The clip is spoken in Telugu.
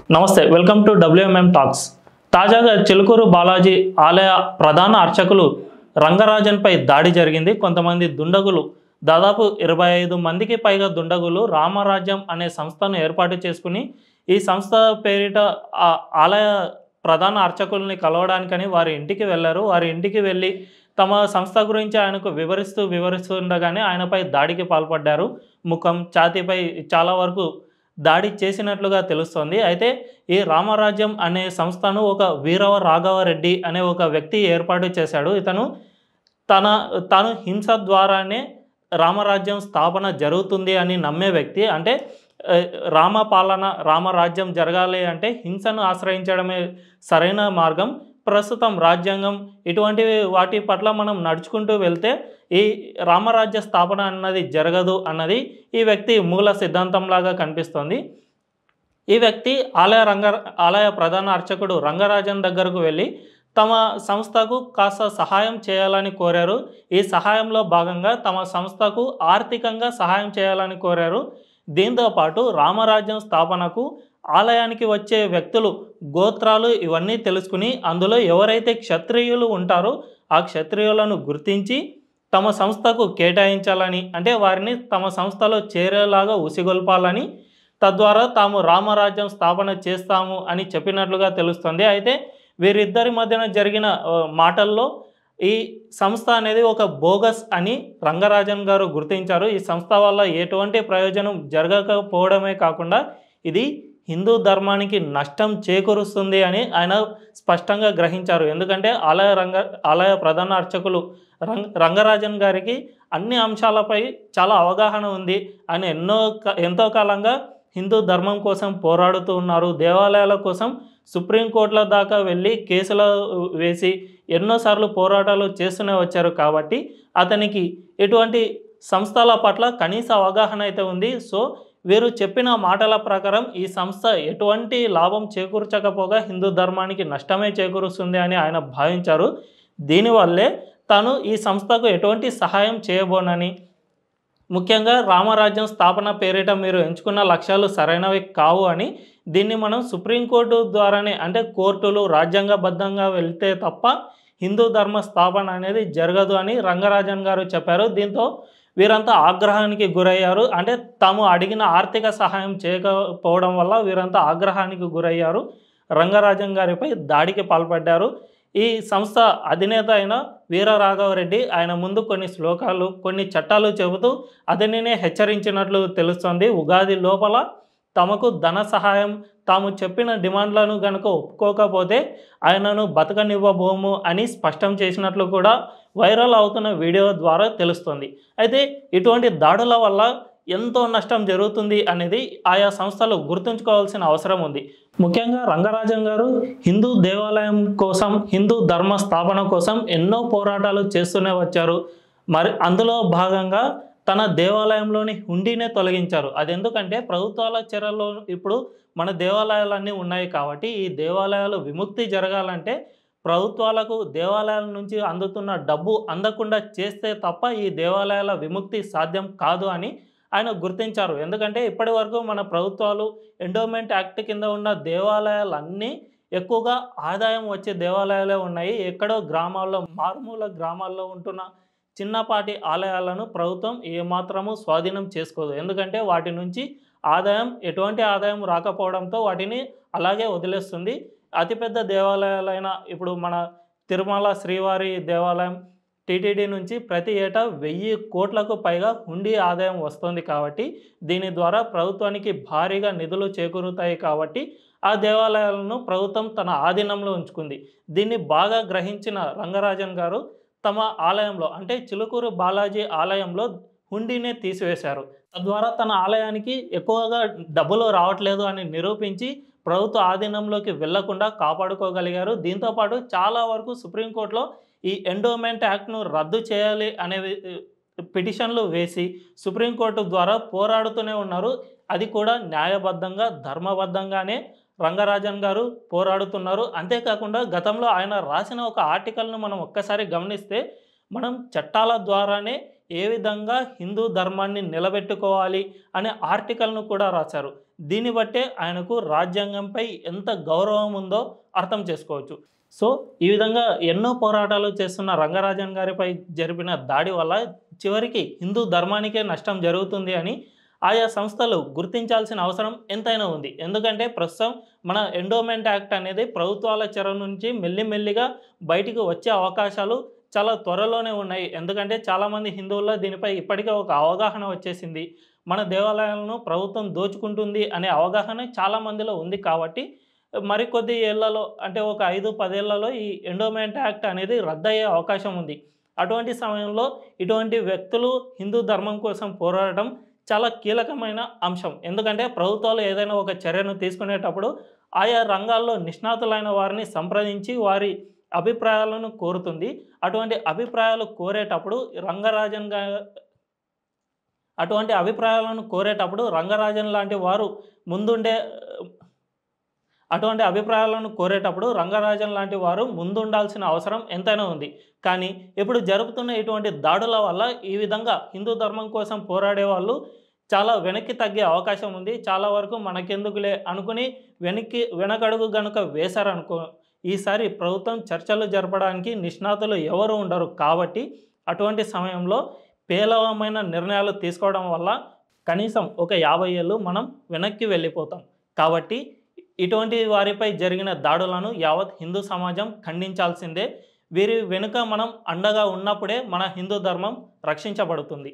నమస్తే వెల్కమ్ టు WMM టాక్స్. తాజాగా చిలుకూరు బాలాజీ ఆలయ ప్రధాన అర్చకులు రంగరాజన్పై దాడి జరిగింది. కొంతమంది దుండగులు దాదాపు 25 మందికి పైగా దుండగులు రామరాజ్యం అనే సంస్థను ఏర్పాటు చేసుకుని ఈ సంస్థ పేరిట ఆలయ ప్రధాన అర్చకుల్ని కలవడానికని వారి ఇంటికి వెళ్ళారు. వారి ఇంటికి వెళ్ళి తమ సంస్థ గురించి ఆయనకు వివరిస్తుండగానే ఆయనపై దాడికి పాల్పడ్డారు. ముఖం, ఛాతీపై చాలా వరకు దాడి చేసినట్లుగా తెలుస్తోంది. అయితే ఈ రామరాజ్యం అనే సంస్థను ఒక వీరవ రాఘవరెడ్డి అనే ఒక వ్యక్తి ఏర్పాటు చేశాడు. ఇతను తాను హింస ద్వారానే రామరాజ్యం స్థాపన జరుగుతుంది అని నమ్మే వ్యక్తి. అంటే రామపాలన, రామరాజ్యం జరగాలి అంటే హింసను ఆశ్రయించడమే సరైన మార్గం. ప్రస్తుతం రాజ్యాంగం ఇటువంటి వాటి పట్ల మనం నడుచుకుంటూ వెళ్తే ఈ రామరాజ్య స్థాపన అన్నది జరగదు అన్నది ఈ వ్యక్తి మూల సిద్ధాంతంలాగా కనిపిస్తోంది. ఈ వ్యక్తి ఆలయ ప్రధాన అర్చకుడు రంగరాజన్ దగ్గరకు వెళ్ళి తమ సంస్థకు కాస్త సహాయం చేయాలని కోరారు. ఈ సహాయంలో భాగంగా తమ సంస్థకు ఆర్థికంగా సహాయం చేయాలని కోరారు. దీంతోపాటు రామరాజ్యం స్థాపనకు ఆలయానికి వచ్చే వ్యక్తులు గోత్రాలు ఇవన్నీ తెలుసుకుని అందులో ఎవరైతే క్షత్రియులు ఉంటారో ఆ క్షత్రియులను గుర్తించి తమ సంస్థకు కేటాయించాలని, అంటే వారిని తమ సంస్థలో చేరేలాగా ఉసిగొల్పాలని, తద్వారా తాము రామరాజ్యం స్థాపన చేస్తాము అని చెప్పినట్లుగా తెలుస్తుంది. అయితే వీరిద్దరి మధ్యన జరిగిన మాటల్లో ఈ సంస్థ అనేది ఒక బోగస్ అని రంగరాజన్ గారు గుర్తించారు. ఈ సంస్థ వల్ల ఎటువంటి ప్రయోజనం జరగకపోవడమే కాకుండా ఇది హిందూ ధర్మానికి నష్టం చేకూరుస్తుంది అని ఆయన స్పష్టంగా గ్రహించారు. ఎందుకంటే ఆలయ ప్రధాన అర్చకులు రంగరాజన్ గారికి అన్ని అంశాలపై చాలా అవగాహన ఉంది. ఆయన ఎంతో కాలంగా హిందూ ధర్మం కోసం పోరాడుతూ ఉన్నారు. దేవాలయాల కోసం సుప్రీంకోర్టుల దాకా వెళ్ళి కేసులు వేసి ఎన్నోసార్లు పోరాటాలు చేస్తూనే వచ్చారు. కాబట్టి అతనికి ఎటువంటి సంస్థల పట్ల కనీస అవగాహన అయితే ఉంది. సో వీరు చెప్పిన మాటల ప్రకారం ఈ సంస్థ ఎటువంటి లాభం చేకూర్చకపోగా హిందూ ధర్మానికి నష్టమే చేకూరుస్తుంది అని ఆయన భావించారు. దీనివల్లే తాను ఈ సంస్థకు ఎటువంటి సహాయం చేయబోనని, ముఖ్యంగా రామరాజ్యం స్థాపన పేరిట మీరు ఎంచుకున్న లక్ష్యాలు సరైనవి కావు అని, దీన్ని మనం సుప్రీంకోర్టు ద్వారానే, అంటే కోర్టులు రాజ్యాంగబద్ధంగా వెళ్తే తప్ప హిందూ ధర్మ స్థాపన అనేది జరగదు అని రంగరాజన్ గారు చెప్పారు. దీంతో వీరంతా ఆగ్రహానికి గురయ్యారు. అంటే తాము అడిగిన ఆర్థిక సహాయం చేయకపోవడం వల్ల వీరంతా ఆగ్రహానికి గురయ్యారు. రంగరాజన్ గారిపై దాడికి పాల్పడ్డారు. ఈ సంస్థ అధినేత అయిన వీర రాఘవరెడ్డి ఆయన ముందు కొన్ని శ్లోకాలు, కొన్ని చట్టాలు చెబుతూ అతనినే హెచ్చరించినట్లు తెలుస్తోంది. ఉగాది లోపల తమకు ధన సహాయం, తాము చెప్పిన డిమాండ్లను కనుక ఒప్పుకోకపోతే ఆయనను బతకనివ్వబోము అని స్పష్టం చేసినట్లు కూడా వైరల్ అవుతున్న వీడియో ద్వారా తెలుస్తుంది. అయితే ఇటువంటి దాడుల వల్ల ఎంతో నష్టం జరుగుతుంది అనేది ఆయా సంస్థలు గుర్తుంచుకోవాల్సిన అవసరం ఉంది. ముఖ్యంగా రంగరాజన్ గారు హిందూ దేవాలయం కోసం, హిందూ ధర్మ స్థాపన కోసం ఎన్నో పోరాటాలు చేస్తూనే వచ్చారు. మరి అందులో భాగంగా తన దేవాలయంలోని హుండీనే తొలగించారు. అది ఎందుకంటే ప్రభుత్వాల చర్యల్లో ఇప్పుడు మన దేవాలయాలన్నీ ఉన్నాయి కాబట్టి ఈ దేవాలయాలు విముక్తి జరగాలంటే ప్రభుత్వాలకు దేవాలయాల నుంచి అందుతున్న డబ్బు అందకుండా చేస్తే తప్ప ఈ దేవాలయాల విముక్తి సాధ్యం కాదు అని ఆయన గుర్తించారు. ఎందుకంటే ఇప్పటి వరకు మన ప్రభుత్వాలు ఎండోమెంట్ యాక్ట్ కింద ఉన్న దేవాలయాలన్నీ ఎక్కువగా ఆదాయం వచ్చే దేవాలయాలే ఉన్నాయి. ఎక్కడో గ్రామాల్లో, మారుమూల గ్రామాల్లో ఉంటున్న చిన్నపాటి ఆలయాలను ప్రభుత్వం ఏమాత్రము స్వాధీనం చేసుకోదు. ఎందుకంటే వాటి నుంచి ఎటువంటి ఆదాయం రాకపోవడంతో వాటిని అలాగే వదిలేస్తుంది. అతిపెద్ద దేవాలయాలైన ఇప్పుడు మన తిరుమల శ్రీవారి దేవాలయం టీటీడీ నుంచి ప్రతి ఏటా 1000 కోట్లకు పైగా హుండీ ఆదాయం వస్తుంది. కాబట్టి దీని ద్వారా ప్రభుత్వానికి భారీగా నిధులు చేకూరుతాయి. కాబట్టి ఆ దేవాలయాలను ప్రభుత్వం తన ఆధీనంలో ఉంచుకుంది. దీన్ని బాగా గ్రహించిన రంగరాజన్ గారు తమ ఆలయంలో, అంటే చిలుకూరు బాలాజీ ఆలయంలో హుండీనే తీసివేశారు. తద్వారా తన ఆలయానికి ఎక్కువగా డబ్బులు రావట్లేదు అని నిరూపించి ప్రభుత్వ ఆధీనంలోకి వెళ్లకుండా కాపాడుకోగలిగారు. దీంతోపాటు చాలా వరకు సుప్రీంకోర్టులో ఈ ఎండోమెంట్ యాక్ట్ను రద్దు చేయాలి అనే పిటిషన్లు వేసి సుప్రీంకోర్టు ద్వారా పోరాడుతూనే ఉన్నారు. అది కూడా న్యాయబద్ధంగా, ధర్మబద్ధంగానే రంగరాజన్ గారు పోరాడుతున్నారు. అంతేకాకుండా గతంలో ఆయన రాసిన ఒక ఆర్టికల్ను మనం ఒక్కసారి గమనిస్తే, మనం చట్టాల ద్వారానే ఏ విధంగా హిందూ ధర్మాన్ని నిలబెట్టుకోవాలి అనే ఆర్టికల్ను కూడా రాశారు. దీన్ని బట్టే ఆయనకు రాజ్యాంగంపై ఎంత గౌరవం ఉందో అర్థం చేసుకోవచ్చు. సో ఈ విధంగా ఎన్నో పోరాటాలు చేస్తున్న రంగరాజన్ గారిపై జరిపిన దాడి వల్ల చివరికి హిందూ ధర్మానికే నష్టం జరుగుతుంది అని ఆయా సంస్థలు గుర్తించాల్సిన అవసరం ఎంతైనా ఉంది. ఎందుకంటే ప్రస్తుతం మన ఎండోమెంట్ యాక్ట్ అనేది ప్రభుత్వాల చెర నుంచి మెల్లిమెల్లిగా బయటికి వచ్చే అవకాశాలు చాలా త్వరలోనే ఉన్నాయి. ఎందుకంటే చాలామంది హిందువుల్లో దీనిపై ఇప్పటికే ఒక అవగాహన వచ్చేసింది. మన దేవాలయాలను ప్రభుత్వం దోచుకుంటుంది అనే అవగాహన చాలామందిలో ఉంది. కాబట్టి మరికొద్ది ఏళ్లలో అంటే ఒక 5-10 ఏళ్లలో ఈ ఎండోమెంట్ యాక్ట్ అనేది రద్దయ్యే అవకాశం ఉంది. అటువంటి సమయంలో ఇటువంటి వ్యక్తులు హిందూ ధర్మం కోసం పోరాడటం చాలా కీలకమైన అంశం. ఎందుకంటే ప్రభుత్వాలు ఏదైనా ఒక చర్యను తీసుకునేటప్పుడు ఆయా రంగాల్లో నిష్ణాతులైన వారిని సంప్రదించి వారి అభిప్రాయాలను కోరుతుంది. అటువంటి అభిప్రాయాలు కోరేటప్పుడు రంగరాజన్ లాంటి వారు ముందుండాల్సిన అవసరం ఎంతైనా ఉంది. కానీ ఇప్పుడు జరుగుతున్న ఇటువంటి దాడుల వల్ల ఈ విధంగా హిందూ ధర్మం కోసం పోరాడే వాళ్ళు చాలా వెనక్కి తగ్గే అవకాశం ఉంది. చాలా వరకు మనకెందుకులే అనుకుని వెనకడుగు గనుక వేశారనుకో, ఈసారి ప్రభుత్వం చర్చలు జరపడానికి నిష్ణాతులు ఎవరు ఉండరు. కాబట్టి అటువంటి సమయంలో పేలవమైన నిర్ణయాలు తీసుకోవడం వల్ల కనీసం ఒక 50 ఏళ్ళు మనం వెనక్కి వెళ్ళిపోతాం. కాబట్టి ఇటువంటి వారిపై జరిగిన దాడులను యావత్ హిందూ సమాజం ఖండించాల్సిందే. వీరి వెనుక మనం అండగా ఉన్నప్పుడే మన హిందూ ధర్మం రక్షించబడుతుంది.